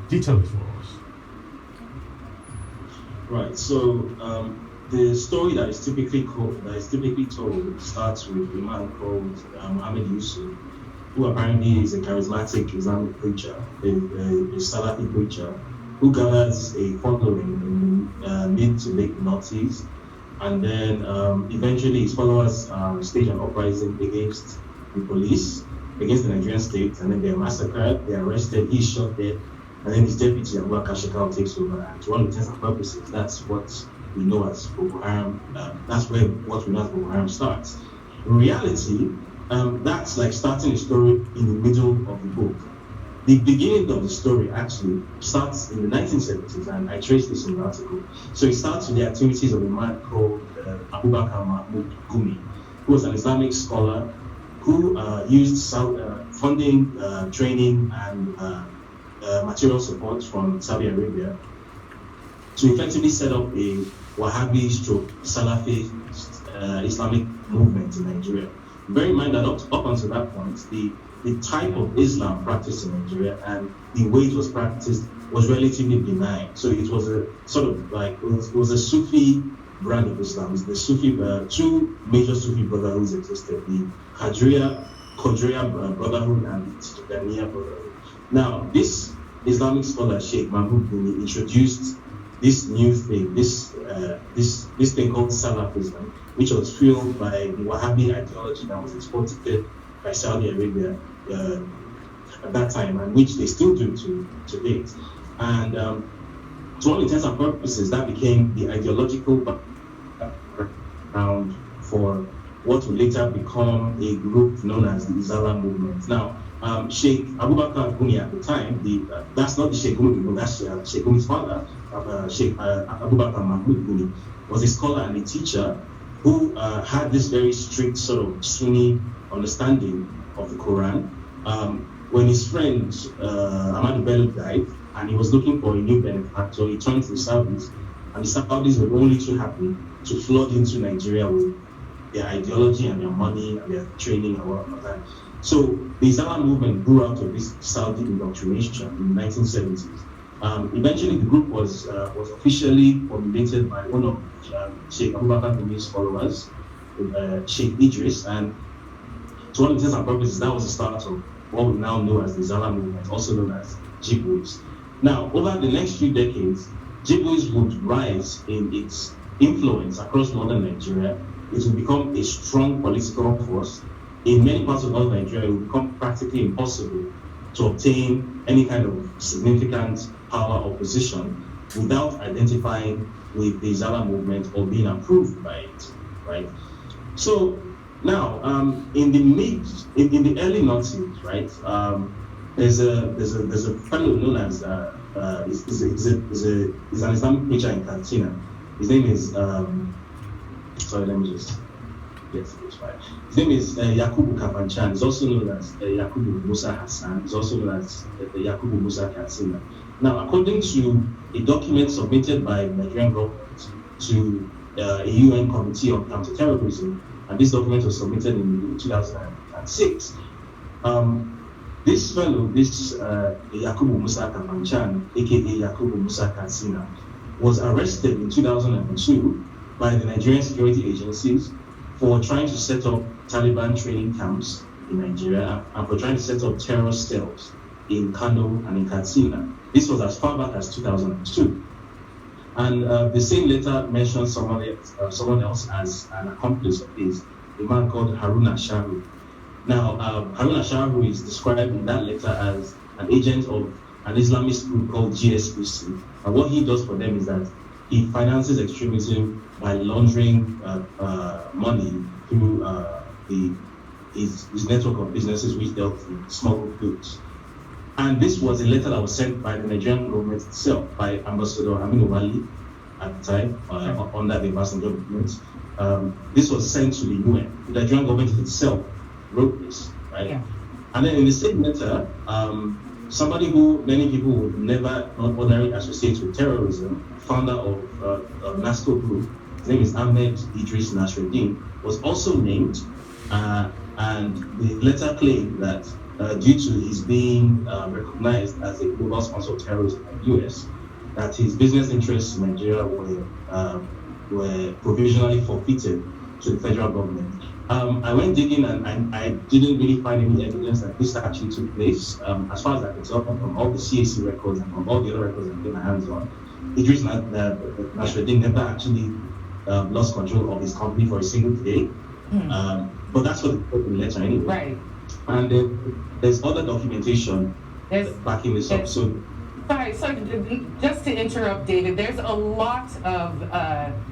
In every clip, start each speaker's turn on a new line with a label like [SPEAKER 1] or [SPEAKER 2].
[SPEAKER 1] Detail it for us.
[SPEAKER 2] Right. So the story that is typically told starts with a man called Muhammad Yusuf, who apparently is a charismatic Islamic preacher, a Salafi preacher, who gathers a following in mid to late noughties, and then eventually his followers stage an uprising against the police, against the Nigerian state, and then they are massacred, they are arrested, he's shot dead, and then his deputy Abubakar Shekau takes over. And to all intents and purposes, that's what we know as Boko Haram. That's where what we know as Boko Haram starts. In reality, that's like starting a story in the middle of the book. The beginning of the story actually starts in the 1970s, and I traced this in the article. So it starts with the activities of a man called Abubakar Mahmoud Gumi, who was an Islamic scholar who used funding, training, and material support from Saudi Arabia to effectively set up a Wahhabi stroke Salafi Islamic movement in Nigeria. Bear in mind that up until that point, the type of Islam practiced in Nigeria and the way it was practiced was relatively benign. So it was a sort of like, it was a Sufi brand of Islam. The Sufi, two major Sufi brotherhoods existed, the Qadriya Brotherhood and the Tijaniya Brotherhood. Now, this Islamic scholar, Sheikh Mahmoud Gumi, introduced this new thing, this thing called Salafism, which was fueled by the Wahhabi ideology that was exported by Saudi Arabia at that time, and which they still do to date. And to all intents and purposes, that became the ideological background for what would later become a group known as the Izala movement. Now, Sheikh Abubakar Gumi at the time, that's not the Sheikh Gumi, that's Sheikh Gumi's father, Sheikh Abubakar Mahmoud Gumi, was a scholar and a teacher who had this very strict sort of Sunni understanding of the Quran. When his friend Ahmadu Bello died and he was looking for a new benefactor, he turned to the Saudis, and the Saudis were only too happy to flood into Nigeria with their ideology and their money and their training and all of that. So the Izala movement grew out of this Saudi indoctrination in the 1970s. Eventually, the group was officially formulated by one of Sheikh Abubakar Gumi's followers, Sheikh Idris, and to all intents and purposes, that was the start of what we now know as the Izala movement, also known as Jihad. Now, over the next few decades, Jihad would rise in its influence across northern Nigeria. It will become a strong political force. In many parts of northern Nigeria, it will become practically impossible to obtain any kind of significant power or position without identifying with the Izala movement or being approved by it, right? So now, in the early 90s, right, there's a fellow known as is an Islamic preacher in Katsina. His name is sorry, let me just get this right. His name is Yakubu Kafanchan. He's also known as Yakubu Musa Hassan. He's also known as Yakubu Musa Katsina. Now, according to a document submitted by the Nigerian government to a UN Committee on Counterterrorism, and this document was submitted in 2006, this fellow, Yakubu Musa Kafanchan, aka Yakubu Musa Katsina, was arrested in 2002 by the Nigerian security agencies for trying to set up Taliban training camps in Nigeria and for trying to set up terror cells in Kano and in Katsina. This was as far back as 2002. And the same letter mentions someone else as an accomplice of his, a man called Haruna Shahu. Now, Haruna Shahu is described in that letter as an agent of an Islamist group called GSPC. And what he does for them is that he finances extremism by laundering money through his network of businesses which dealt with smuggled goods. And this was a letter that was sent by the Nigerian government itself, by Ambassador Aminu Wali at the time, under the Ambassador government. This was sent to the UN. The Nigerian government itself wrote this, right? Yeah. And then in the same letter, somebody who many people would never ordinarily associate with terrorism, founder of NASCO Group, his name is Ahmed Idris Nasruddin, was also named, and the letter claimed that due to his being recognized as a global sponsor of terrorism by the US, that his business interests in Nigeria were provisionally forfeited to the federal government. I went digging and I didn't really find any evidence that this actually took place. As far as I could tell from all the CAC records and from all the other records I get my hands on, Idris Nasreddin never actually lost control of his company for a single day. But that's what the letter anyway.
[SPEAKER 1] Right.
[SPEAKER 2] And then there's other documentation backing this up. So
[SPEAKER 1] just to interrupt, David, there's a lot of,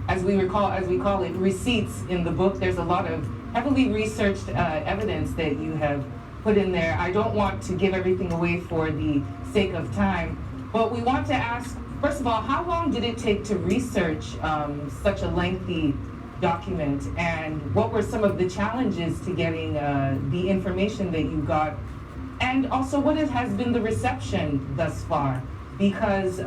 [SPEAKER 1] as we call it, receipts in the book. There's a lot of heavily researched evidence that you have put in there. I don't want to give everything away for the sake of time, but we want to ask, first of all, how long did it take to research such a lengthy document, and what were some of the challenges to getting the information that you got? And also, what has been the reception thus far? Because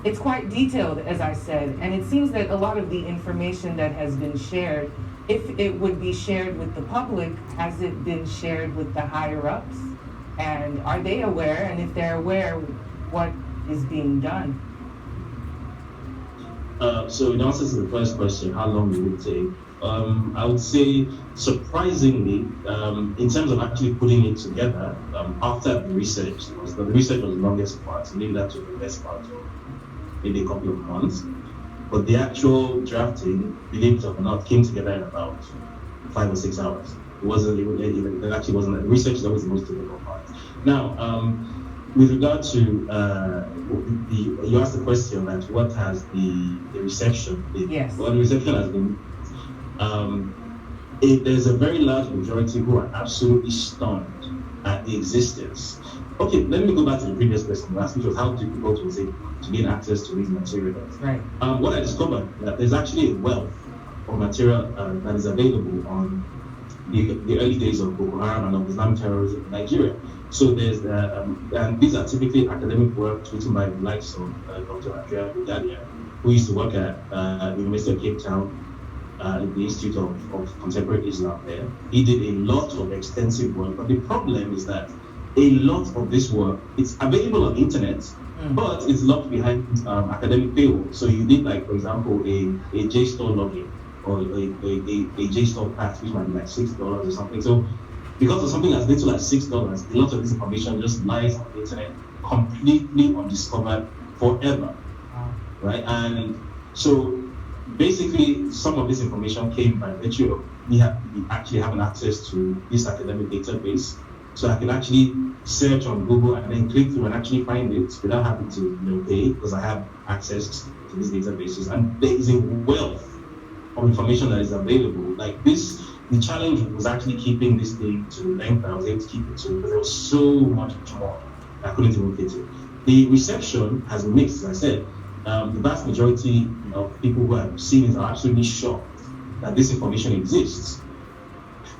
[SPEAKER 1] it's quite detailed, as I said, and it seems that a lot of the information that has been shared, if it would be shared with the public, has it been shared with the higher-ups? And are they aware? And if they're aware, what is being done?
[SPEAKER 2] So in answer to the first question, how long will it take? I would say, surprisingly, in terms of actually putting it together, after the research, the research was the longest part, so maybe that took the best part of maybe a couple of months. But the actual drafting, believe it or not, came together in about 5 or 6 hours. It actually wasn't. The research is always the most difficult part. Now, with regard to you asked the question that what has the reception been?
[SPEAKER 1] Yes.
[SPEAKER 2] Well, the reception has been. There's a very large majority who are absolutely stunned at the existence. Okay, let me go back to the previous question you asked, which was how difficult was it to gain access to these materials?
[SPEAKER 1] Right.
[SPEAKER 2] What I discovered that there's actually a wealth of material that is available on the early days of Boko Haram and of Islamic terrorism in Nigeria. So there's and these are typically academic works written by the likes of Dr. Andrea Budalia, who used to work at the University of Cape Town, in the Institute of Contemporary Islam there. He did a lot of extensive work, but the problem is that a lot of this work, it's available on internet, but it's locked behind academic paywall. So you need, like, for example, a JSTOR login or a JSTOR path, which might be like $6 or something. So because of something as little as $6, a lot of this information just lies on the internet, completely undiscovered forever, right? And so basically, some of this information came by virtue of me actually having access to this academic database. So I can actually search on Google and then click through and actually find it without having to pay, because I have access to these databases. And there is a wealth of information that is available. Like this, the challenge was actually keeping this thing to the length that I was able to keep it to, because there was so much more I couldn't even fit it. The reception has been mixed, as I said. The vast majority of people who have seen it are absolutely shocked that this information exists.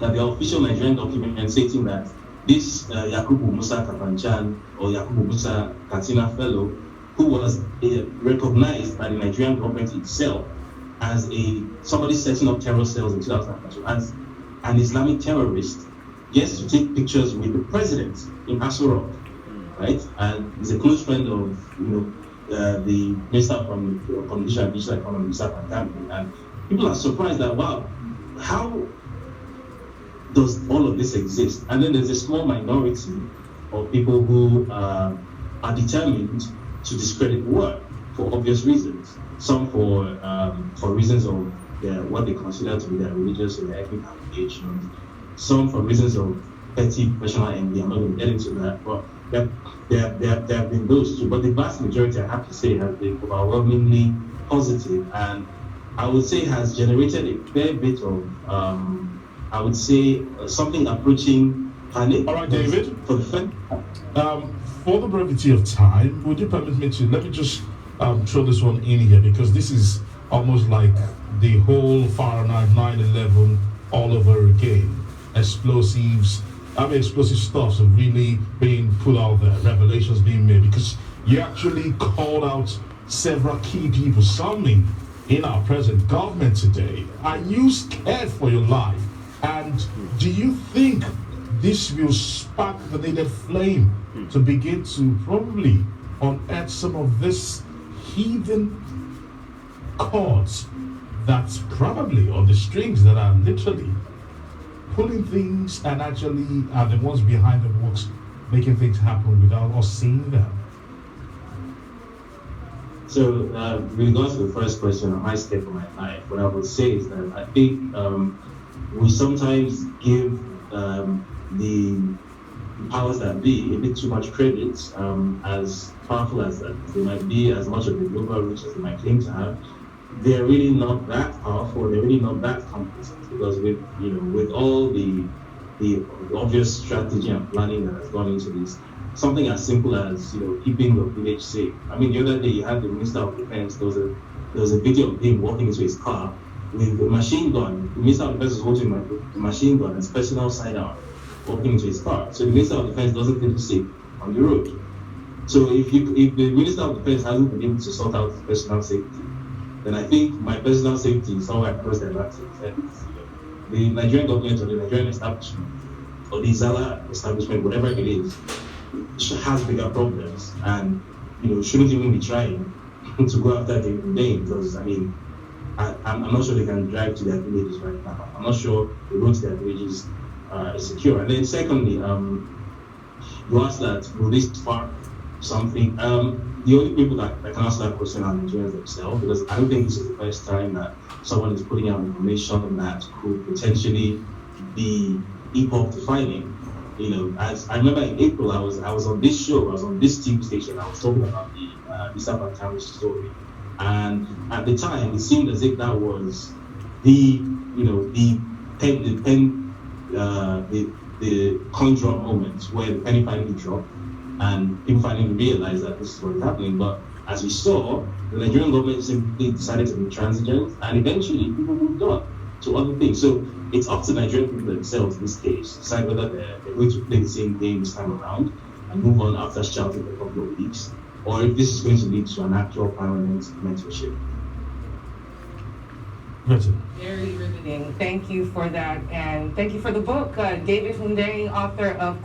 [SPEAKER 2] That the official Nigerian document stating that this Yakubu Musa Kafanchan or Yakubu Musa Katina fellow, who was recognized by the Nigerian government itself as somebody setting up terror cells in 2002, as an Islamic terrorist, gets to take pictures with the president in Aso Rock, right? And he's a close friend of the Minister from Communication and Digital Economy, Musa Pantami, and people are surprised that, wow, how does all of this exist? And then there's a small minority of people who are determined to discredit work for obvious reasons. Some for reasons of what they consider to be their religious or their ethnic affiliations. Some for reasons of petty professional envy. I'm not going to get into that, but there have been those too. But the vast majority, I have to say, has been overwhelmingly positive, and I would say has generated a fair bit of, I would say, something approaching panic.
[SPEAKER 3] All right, David.
[SPEAKER 2] For
[SPEAKER 3] the brevity of time, would you permit me to let me just throw this one in here, because this is almost like the whole Fahrenheit 9/11 all over again. Explosive stuffs are really being put out there, revelations being made, because you actually called out several key people, some in our present government today. Are you scared for your life? And do you think this will spark the needed flame to begin to probably unearth some of this heathen chords that's probably on the strings that are literally pulling things and actually are the ones behind the works making things happen without us seeing them.
[SPEAKER 2] So, with regards to the first question, on my step of my life, what I would say is that I think we sometimes give the powers that be a bit too much credit, as powerful as they might be, as much of the global reach as they might claim to have. They're really not that powerful. They're really not that competent, because with all the obvious strategy and planning that has gone into this, something as simple as keeping your village safe. I mean, the other day you had the Minister of Defense. There was a video of him walking into his car with a machine gun. The Minister of Defense was holding the machine gun and his personal sidearm, walking into his car. So the Minister of Defense doesn't feel safe on the road. So if the Minister of Defense hasn't been able to sort out his personal safety, then I think my personal safety is somewhere across the Atlantic. The Nigerian government or the Nigerian establishment or the Zala establishment, whatever it is, has bigger problems and shouldn't even be trying to go after the Hundeyin, because I'm not sure they can drive to their villages right now. I'm not sure the road to their villages is secure. And then secondly, you asked that will this spark something? The only people that can answer that question are Nigerians themselves, because I don't think this is the first time that someone is putting out information that could potentially be hip-hop defining. As I remember in April, I was on this show, I was on this TV station, I was talking about the Isa Bantami story, and at the time it seemed as if that was the coin drop moment where the penny finally dropped and people finally realized that this is what is happening. But as we saw, the Nigerian government simply decided to be intransigent, and eventually people moved on to other things. So it's up to Nigerian people themselves in this case to decide whether they're going to play the same game this time around and move on after shouting for a couple of weeks, or if this is going to lead to an actual permanent mentorship.
[SPEAKER 1] Very riveting. Thank you for that, and thank you for the book. David Hundeyin, author of